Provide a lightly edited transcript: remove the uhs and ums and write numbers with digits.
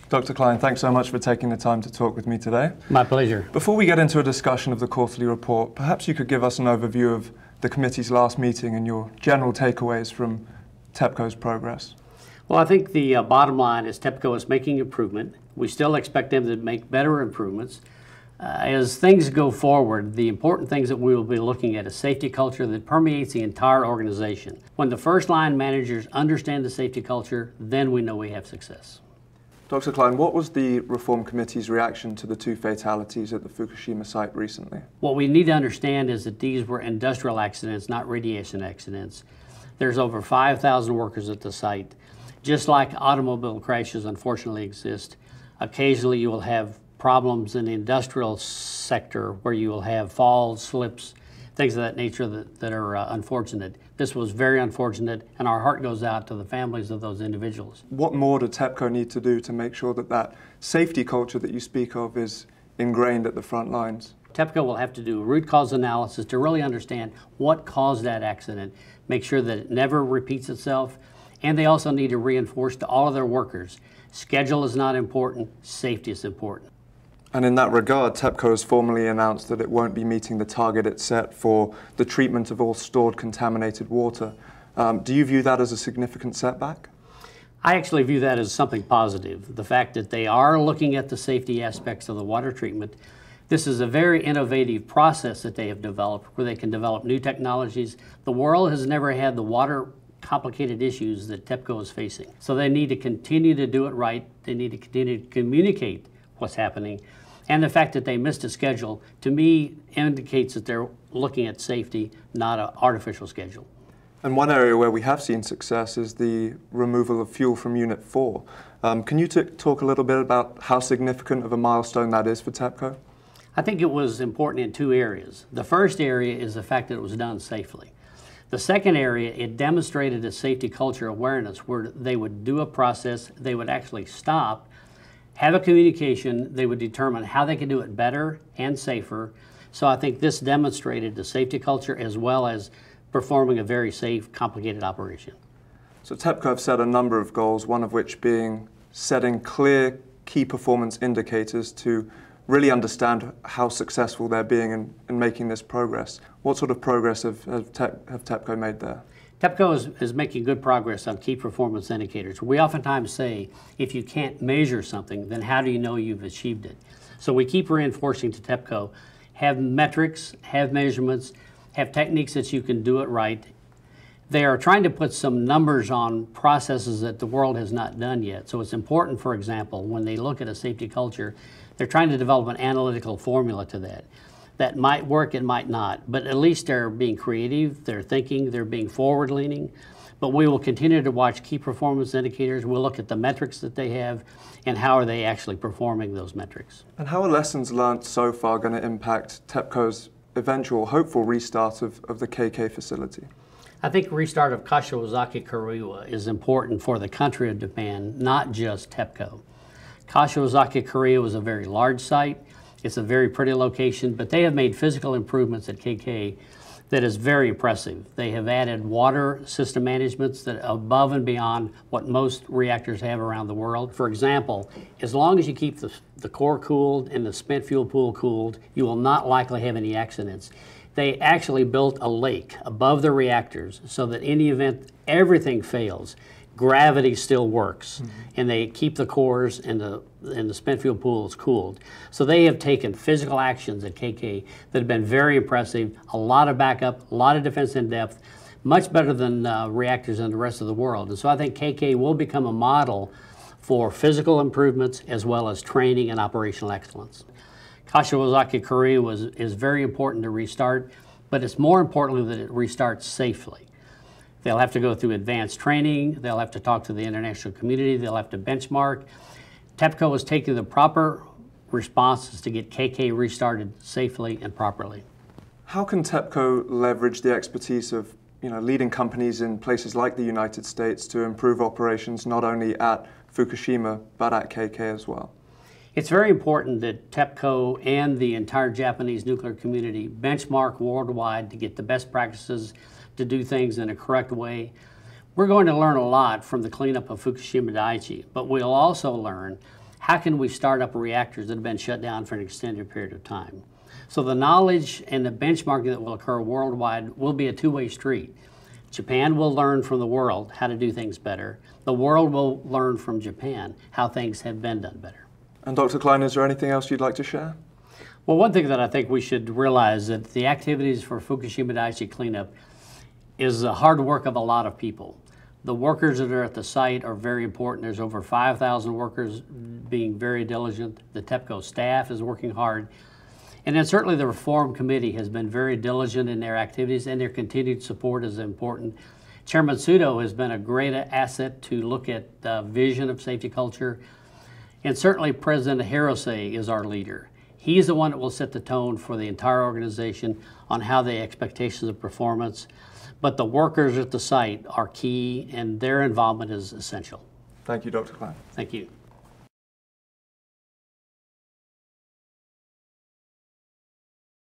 Dr. Klein, thanks so much for taking the time to talk with me today. My pleasure. Before we get into a discussion of the quarterly report, perhaps you could give us an overview of the committee's last meeting and your general takeaways from TEPCO's progress. Well, I think the bottom line is TEPCO is making improvement. We still expect them to make better improvements. As things go forward, the important things that we will be looking at is safety culture that permeates the entire organization. When the first line managers understand the safety culture, then we know we have success. Dr. Klein, what was the Reform Committee's reaction to the 2 fatalities at the Fukushima site recently? What we need to understand is that these were industrial accidents, not radiation accidents. There's over 5,000 workers at the site. Just like automobile crashes unfortunately exist, occasionally you will have problems in the industrial sector where you will have falls, slips, things of that nature that are unfortunate. This was very unfortunate, and our heart goes out to the families of those individuals. What more does TEPCO need to do to make sure that that safety culture that you speak of is ingrained at the front lines? TEPCO will have to do a root cause analysis to really understand what caused that accident, make sure that it never repeats itself, and they also need to reinforce to all of their workers, schedule is not important, safety is important. And in that regard, TEPCO has formally announced that it won't be meeting the target it set for the treatment of all stored contaminated water. Do you view that as a significant setback? I actually view that as something positive. The fact that they are looking at the safety aspects of the water treatment. This is a very innovative process that they have developed where they can develop new technologies. The world has never had the water complicated issues that TEPCO is facing. So they need to continue to do it right. They need to continue to communicate what's happening. And the fact that they missed a schedule, to me, indicates that they're looking at safety, not an artificial schedule. And one area where we have seen success is the removal of fuel from Unit 4. Can you talk a little bit about how significant of a milestone that is for TEPCO? I think it was important in 2 areas. The first area is the fact that it was done safely. The second area, it demonstrated a safety culture awareness where they would do a process, they would actually stop, have a communication, they would determine how they could do it better and safer. So I think this demonstrated the safety culture as well as performing a very safe, complicated operation. So TEPCO have set a number of goals, one of which being setting clear key performance indicators to really understand how successful they're being in making this progress. What sort of progress have TEPCO made there? TEPCO is making good progress on key performance indicators. We oftentimes say, if you can't measure something, then how do you know you've achieved it? So we keep reinforcing to TEPCO, have metrics, have measurements, have techniques that you can do it right. They are trying to put some numbers on processes that the world has not done yet. So it's important, for example, when they look at a safety culture, they're trying to develop an analytical formula to that. That might work, it might not, but at least they're being creative, they're thinking, they're being forward-leaning. But we will continue to watch key performance indicators. We'll look at the metrics that they have and how are they actually performing those metrics. And how are lessons learned so far going to impact TEPCO's eventual hopeful restart of the KK facility? I think restart of Kashiwazaki Kariwa is important for the country of Japan, not just TEPCO. Kashiwazaki Kariwa was a very large site. It's a very pretty location, but they have made physical improvements at KK that is very impressive. They have added water system managements that are above and beyond what most reactors have around the world. For example, as long as you keep the core cooled and the spent fuel pool cooled, you will not likely have any accidents. They actually built a lake above the reactors so that in the event everything fails, gravity still works, and they keep the cores and the spent fuel pools cooled. So they have taken physical actions at KK that have been very impressive, a lot of backup, a lot of defense in depth, much better than reactors in the rest of the world. And so I think KK will become a model for physical improvements as well as training and operational excellence. Kashiwazaki Kariwa is very important to restart, but it's more importantly that it restarts safely. They'll have to go through advanced training. They'll have to talk to the international community. They'll have to benchmark. TEPCO is taking the proper responses to get KK restarted safely and properly. How can TEPCO leverage the expertise of leading companies in places like the United States to improve operations not only at Fukushima but at KK as well? It's very important that TEPCO and the entire Japanese nuclear community benchmark worldwide to get the best practices to do things in a correct way. We're going to learn a lot from the cleanup of Fukushima Daiichi, but we'll also learn how can we start up reactors that have been shut down for an extended period of time? So the knowledge and the benchmarking that will occur worldwide will be a two-way street. Japan will learn from the world how to do things better. The world will learn from Japan how things have been done better. And Dr. Klein, is there anything else you'd like to share? Well, one thing that I think we should realize that the activities for Fukushima Daiichi cleanup is the hard work of a lot of people. The workers that are at the site are very important. There's over 5,000 workers being very diligent. The TEPCO staff is working hard. And then certainly the Reform Committee has been very diligent in their activities, and their continued support is important. Chairman Sudo has been a great asset to look at the vision of safety culture. And certainly President Hirose is our leader. He's the one that will set the tone for the entire organization on how the expectations of performance. But the workers at the site are key, and their involvement is essential. Thank you, Dr. Klein. Thank you.